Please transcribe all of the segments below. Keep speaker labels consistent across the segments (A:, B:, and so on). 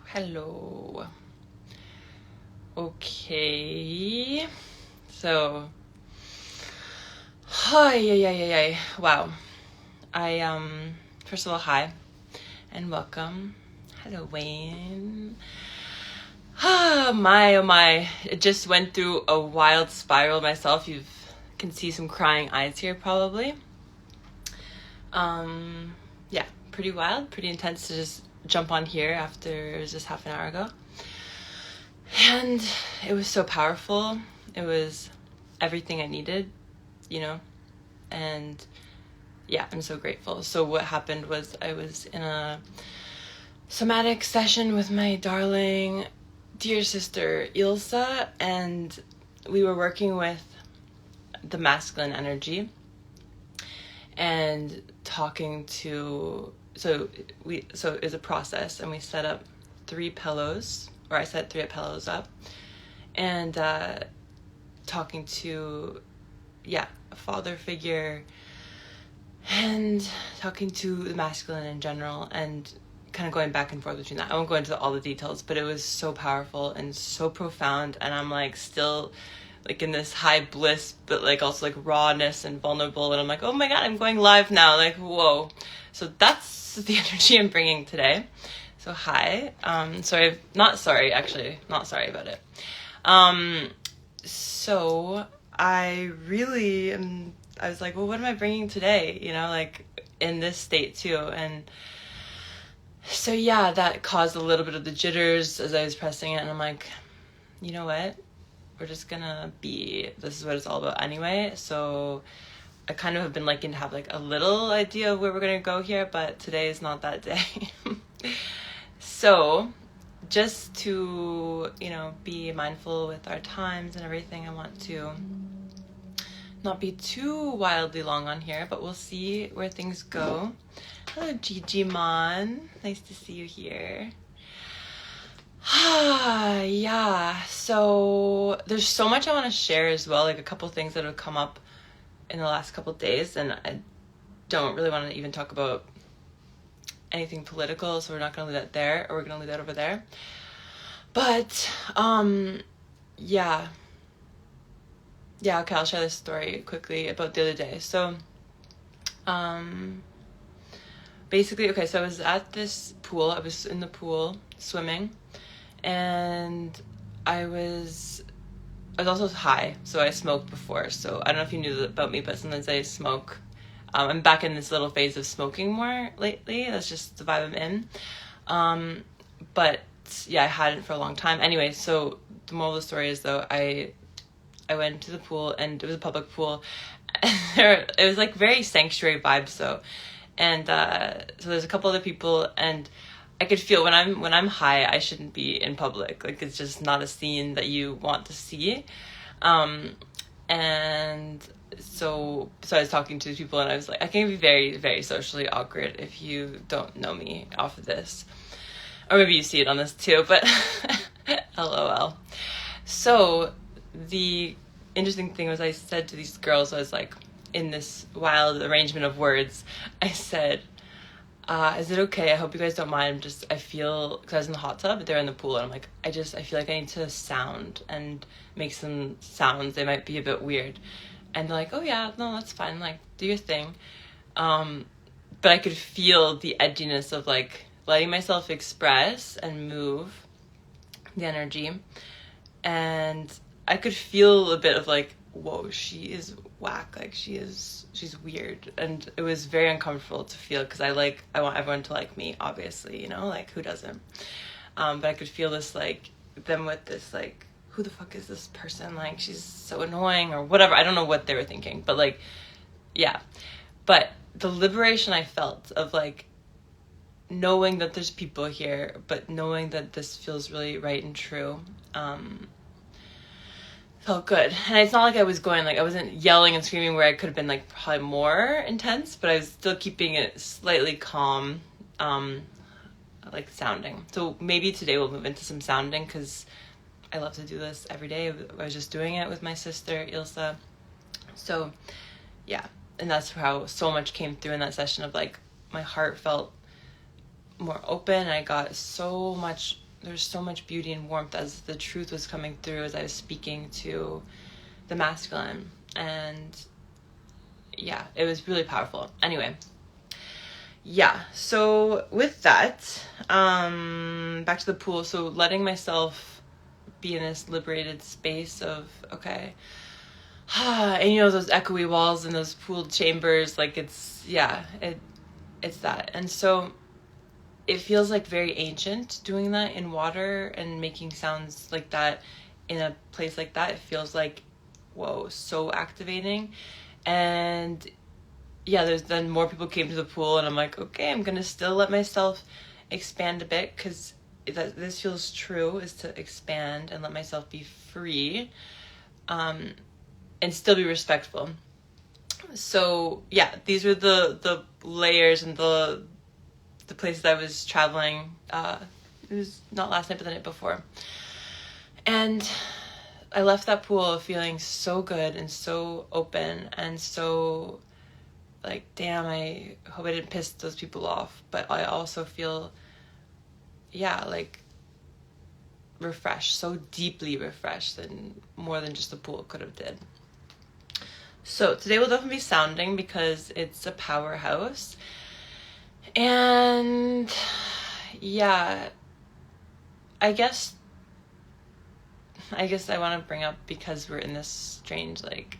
A: Hello. Okay. So, hi. Wow. First of all, hi and welcome. Hello, Wayne. Oh my. It just went through a wild spiral myself. You can see some crying eyes here, probably. Yeah, pretty wild, pretty intense to just jump on here after it was just half an hour ago. And it was so powerful. It was everything I needed, and yeah, I'm so grateful. So what happened was I was in a somatic session with my darling, dear sister Ilsa, and we were working with the masculine energy and talking to, so it was a process, and we set up 3 pillows, or I set 3 pillows up, and talking to, a father figure, and talking to the masculine in general, and kind of going back and forth between that. I won't go into all the details, but it was so powerful and so profound, and I'm like still like in this high bliss, but like also like rawness and vulnerable, and I'm like, oh my god, I'm going live now, like whoa. So that's the energy I'm bringing today. So hi, not sorry about it. So I was like, well, what am I bringing today? Like in this state too. And so yeah, that caused a little bit of the jitters as I was pressing it, and I'm like, you know what? We're just gonna this is what it's all about anyway. So I kind of have been liking to have like a little idea of where we're gonna go here, but today is not that day. So just to, be mindful with our times and everything, I want to not be too wildly long on here, but we'll see where things go. Hello, Gigi Mon. Nice to see you here. Yeah, so there's so much I want to share as well, like a couple things that have come up in the last couple days, and I don't really want to even talk about anything political, so we're not going to leave that there, or we're going to leave that over there. But, okay, I'll share this story quickly about the other day. So, basically, okay, so I was at this pool, I was in the pool swimming, and I was also high, so I smoked before, so I don't know if you knew that about me, but sometimes I smoke. I'm back in this little phase of smoking more lately. That's just the vibe I'm in. But yeah, I hadn't for a long time. Anyway, so the moral of the story is, though, I went to the pool, and it was a public pool. It was like very sanctuary vibes, though. And so there's a couple other people, and I could feel when I'm high, I shouldn't be in public. Like, it's just not a scene that you want to see. And so I was talking to people, and I was like, I can be very, very socially awkward if you don't know me off of this. Or maybe you see it on this too, but LOL. So the interesting thing was, I said to these girls, I was like, in this wild arrangement of words, I said, is it okay? I hope you guys don't mind. I feel, because I was in the hot tub, but they're in the pool, and I'm like, I feel like I need to sound and make some sounds. They might be a bit weird. And they're like, oh yeah, no, that's fine. Like, do your thing. But I could feel the edginess of like letting myself express and move the energy. And I could feel a bit of like, whoa, she is whack. Like, she's weird. And it was very uncomfortable to feel, because I want everyone to like me, obviously, like, who doesn't? But I could feel this, like, them with this, like, who the fuck is this person? Like, she's so annoying, or whatever. I don't know what they were thinking, but like, yeah. But the liberation I felt of like knowing that there's people here, but knowing that this feels really right and true, felt good. And it's not like I wasn't yelling and screaming, where I could have been like probably more intense, but I was still keeping it slightly calm, like sounding. So maybe today we'll move into some sounding, because I love to do this every day. I was just doing it with my sister Ilsa. So yeah, and that's how so much came through in that session of like, my heart felt more open. I got so much there's so much beauty and warmth as the truth was coming through as I was speaking to the masculine. And yeah, it was really powerful. Anyway, yeah, so with that, back to the pool. So letting myself be in this liberated space of, okay, and you know, those echoey walls and those pooled chambers, like it's that. And so it feels like very ancient doing that in water and making sounds like that in a place like that. It feels like, whoa, so activating. And yeah, then more people came to the pool, and I'm like, okay, I'm gonna still let myself expand a bit, because this feels true, is to expand and let myself be free, and still be respectful. So yeah, these were the layers and the places I was traveling. It was not last night, but the night before. And I left that pool feeling so good and so open and so like, damn, I hope I didn't piss those people off. But I also feel, like refreshed, so deeply refreshed, and more than just the pool could have did. So today will definitely be sounding because it's a powerhouse. And yeah, I guess I want to bring up, because we're in this strange, like,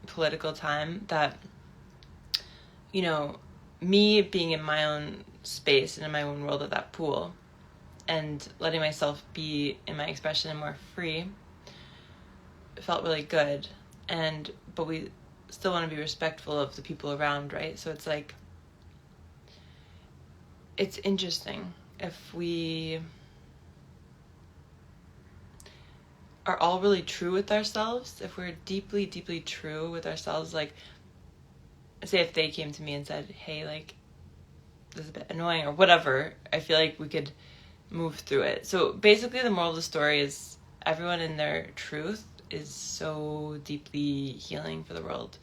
A: political time, that, you know, me being in my own space and in my own world at that pool and letting myself be in my expression and more free felt really good. But we still want to be respectful of the people around, right? So it's like, it's interesting if we are all really true with ourselves, if we're deeply, deeply true with ourselves. Like, say if they came to me and said, hey, like, this is a bit annoying or whatever, I feel like we could move through it. So basically the moral of the story is everyone in their truth is so deeply healing for the world.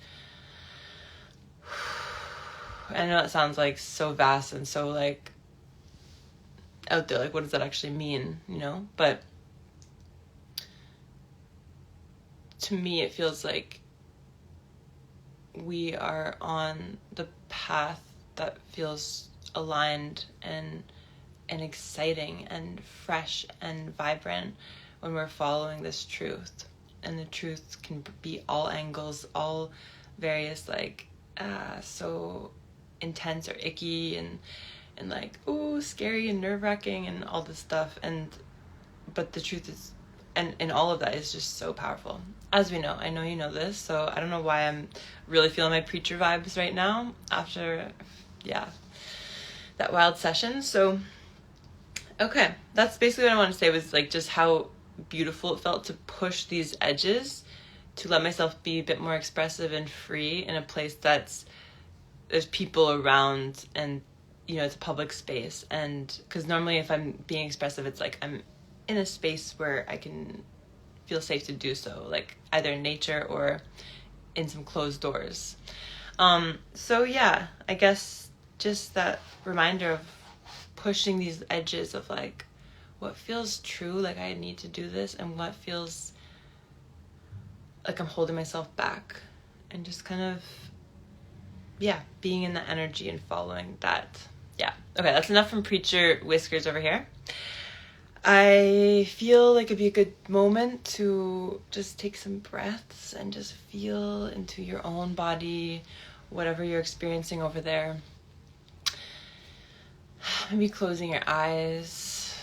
A: I know it sounds like so vast and so like out there, like what does that actually mean, you know? But to me it feels like we are on the path that feels aligned and exciting and fresh and vibrant when we're following this truth. And the truth can be all angles, all various, like, so intense or icky and like, ooh, scary and nerve-wracking and all this stuff. But the truth is, and all of that is just so powerful. As we know, I know you know this, so I don't know why I'm really feeling my preacher vibes right now after, that wild session. So, okay, that's basically what I want to say, was like just how beautiful it felt to push these edges, to let myself be a bit more expressive and free in a place there's people around, and, you know, it's a public space. And because normally if I'm being expressive, it's like I'm in a space where I can feel safe to do so, like either in nature or in some closed doors. So yeah, I guess just that reminder of pushing these edges of like what feels true, like I need to do this, and what feels like I'm holding myself back, and just kind of being in the energy and following that. Okay, that's enough from preacher whiskers over here. I feel like it'd be a good moment to just take some breaths and just feel into your own body, whatever you're experiencing over there. Maybe closing your eyes.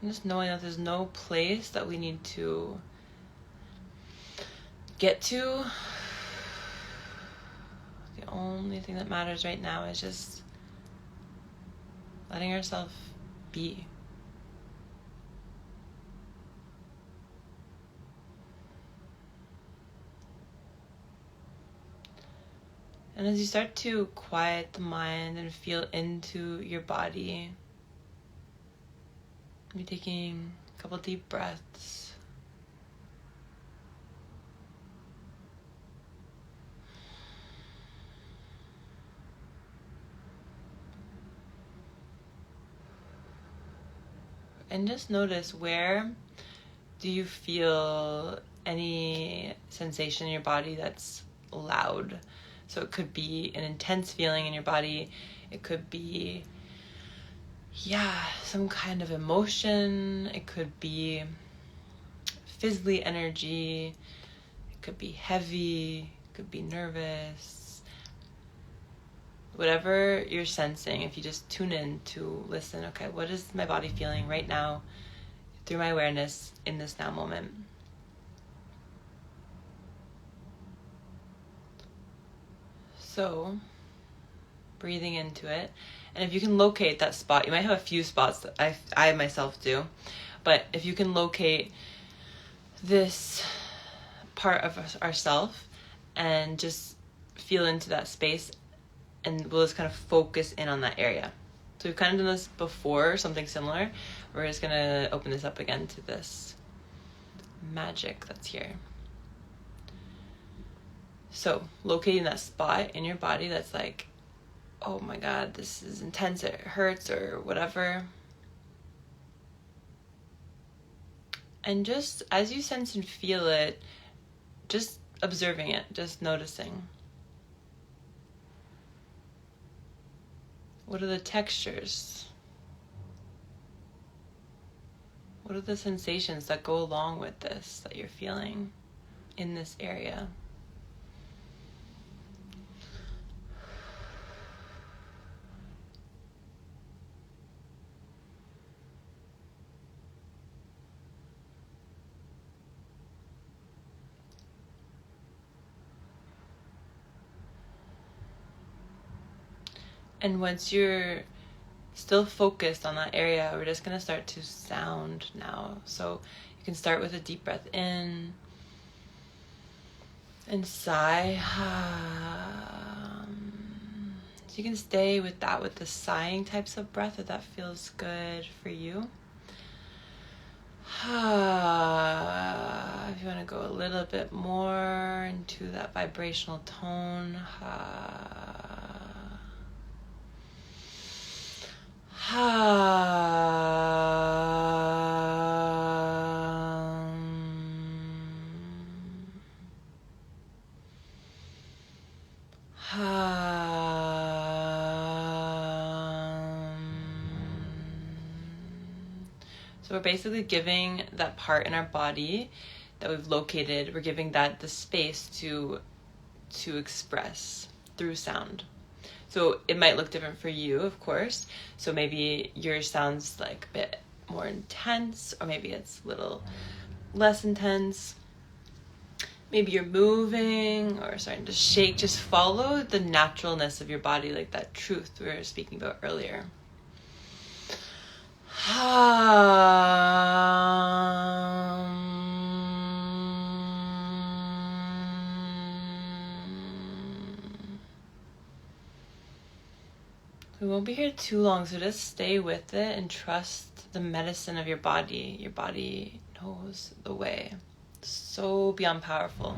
A: And just knowing that there's no place that we need to get to. The only thing that matters right now is just letting ourselves be. And as you start to quiet the mind and feel into your body, be taking a couple deep breaths. And just notice, where do you feel any sensation in your body that's loud? So it could be an intense feeling in your body. It could be, some kind of emotion. It could be fizzly energy. It could be heavy. It could be nervous. Whatever you're sensing, if you just tune in to listen, okay, what is my body feeling right now through my awareness in this now moment? So, breathing into it. And if you can locate that spot, you might have a few spots that I myself do, but if you can locate this part of ourself and just feel into that space, and we'll just kind of focus in on that area. So we've kind of done this before, something similar. We're just going to open this up again to this magic that's here. So locating that spot in your body that's like, oh my God, this is intense, it hurts or whatever. And just as you sense and feel it, just observing it, just noticing. What are the textures? What are the sensations that go along with this that you're feeling in this area? And once you're still focused on that area, we're just going to start to sound now. So you can start with a deep breath in and sigh. So you can stay with that, with the sighing types of breath, if that feels good for you. If you want to go a little bit more into that vibrational tone. So we're basically giving that part in our body that we've located, we're giving that the space to express through sound. So it might look different for you, of course. So maybe yours sounds like a bit more intense, or maybe it's a little less intense. Maybe you're moving or starting to shake. Just follow the naturalness of your body, like that truth we were speaking about earlier. We won't be here too long, so just stay with it and trust the medicine of your body. Your body knows the way. So beyond powerful.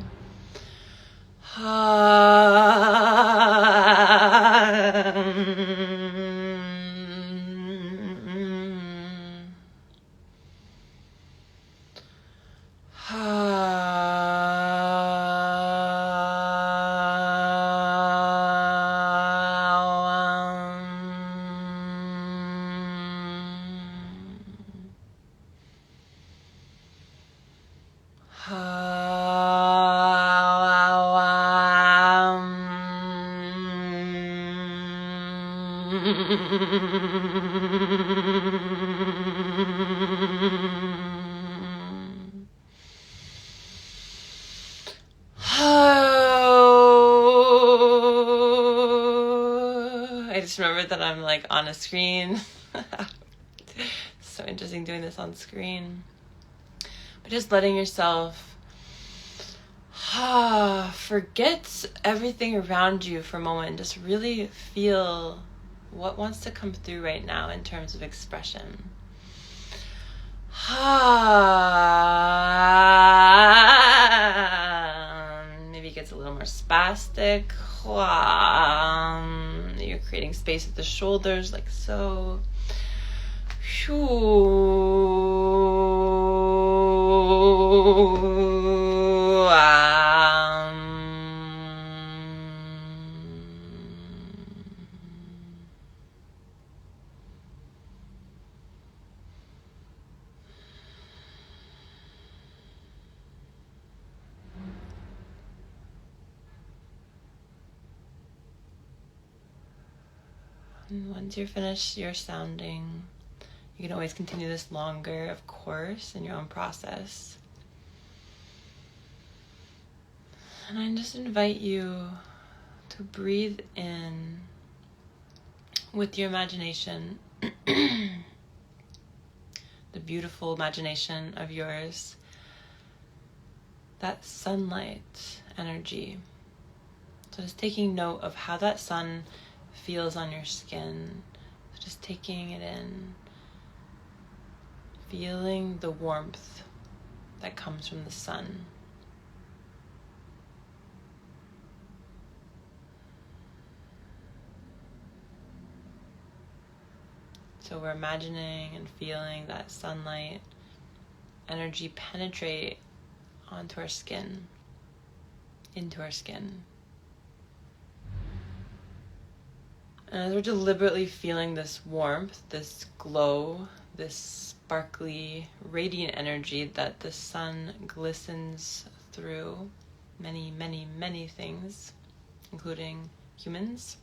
A: I just remembered that I'm like on a screen. So interesting doing this on screen. But just letting yourself forget everything around you for a moment. Just really feel what wants to come through right now in terms of expression. Maybe it gets a little more spastic. You're creating space at the shoulders, like so. And once you're finished your sounding, you can always continue this longer, of course, in your own process. And I just invite you to breathe in with your imagination, the beautiful imagination of yours, that sunlight energy. So just taking note of how that sun feels on your skin. So just taking it in, feeling the warmth that comes from the sun. So we're imagining and feeling that sunlight energy penetrate onto our skin, into our skin. And as we're deliberately feeling this warmth, this glow, this sparkly, radiant energy that the sun glistens through many, many, many things, including humans.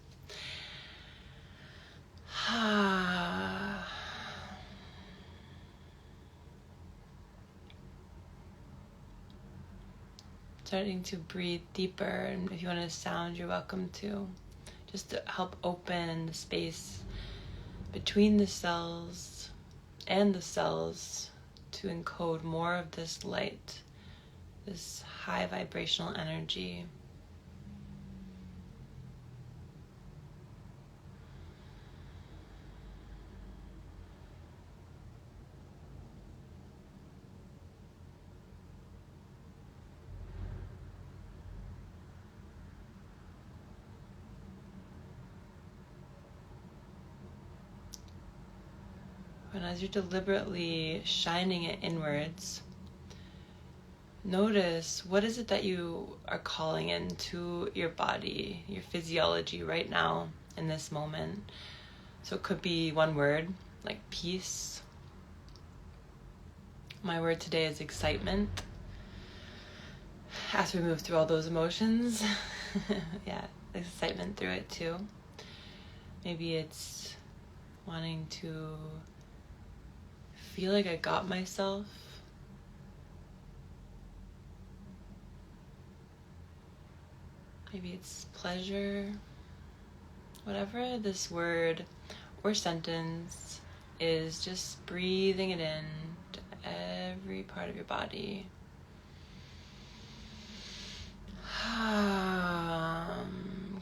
A: Starting to breathe deeper, and if you want to sound, you're welcome to. Just to help open the space between the cells and the cells to encode more of this light, this high vibrational energy. And as you're deliberately shining it inwards, notice what is it that you are calling into your body, your physiology right now in this moment. So it could be one word, like peace. My word today is excitement. As we move through all those emotions, yeah, excitement through it too. Maybe it's wanting to feel like I got myself. Maybe it's pleasure. Whatever this word or sentence is, just breathing it in to every part of your body.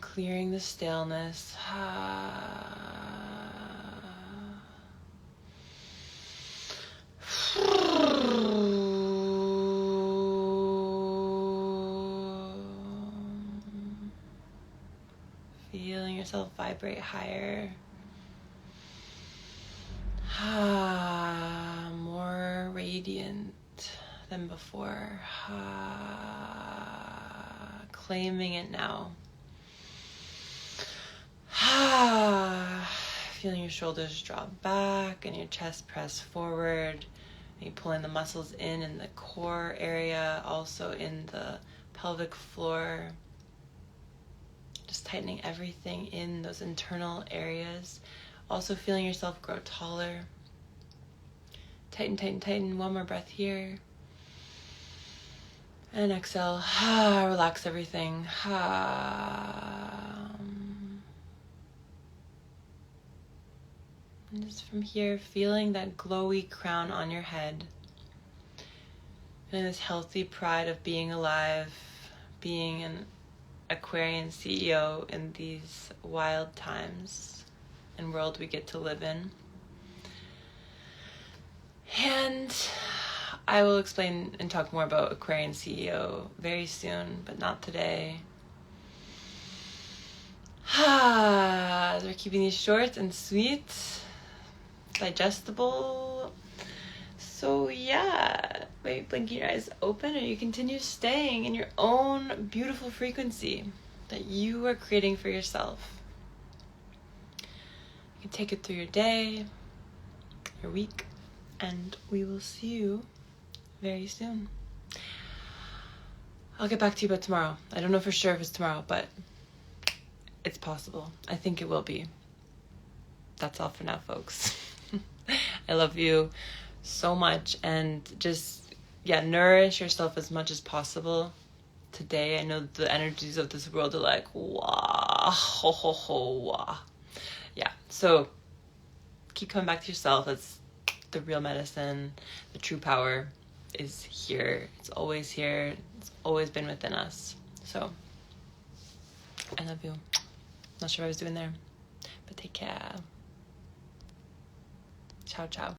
A: Clearing the staleness. Feeling yourself vibrate higher. More radiant than before. Claiming it now. Feeling your shoulders drop back and your chest press forward. You pulling the muscles in the core area, also in the pelvic floor. Just tightening everything in those internal areas. Also feeling yourself grow taller. Tighten, tighten, tighten. One more breath here. And exhale. Relax everything. And just from here, feeling that glowy crown on your head. Feeling this healthy pride of being alive, being an Aquarian CEO in these wild times and world we get to live in. And I will explain and talk more about Aquarian CEO very soon, but not today. As we're keeping these short and sweet, digestible. So yeah, maybe blinking your eyes open, or you continue staying in your own beautiful frequency that you are creating for yourself. You can take it through your day, your week, and we will see you very soon. I'll get back to you about tomorrow. I don't know for sure if it's tomorrow, but it's possible. I think it will be. That's all for now, folks. I love you so much, and just, nourish yourself as much as possible today. I know the energies of this world are like, wah, ho, ho, ho, wah. Yeah, so keep coming back to yourself. That's the real medicine. The true power is here. It's always here. It's always been within us. So I love you. Not sure what I was doing there, but take care. Ciao, ciao.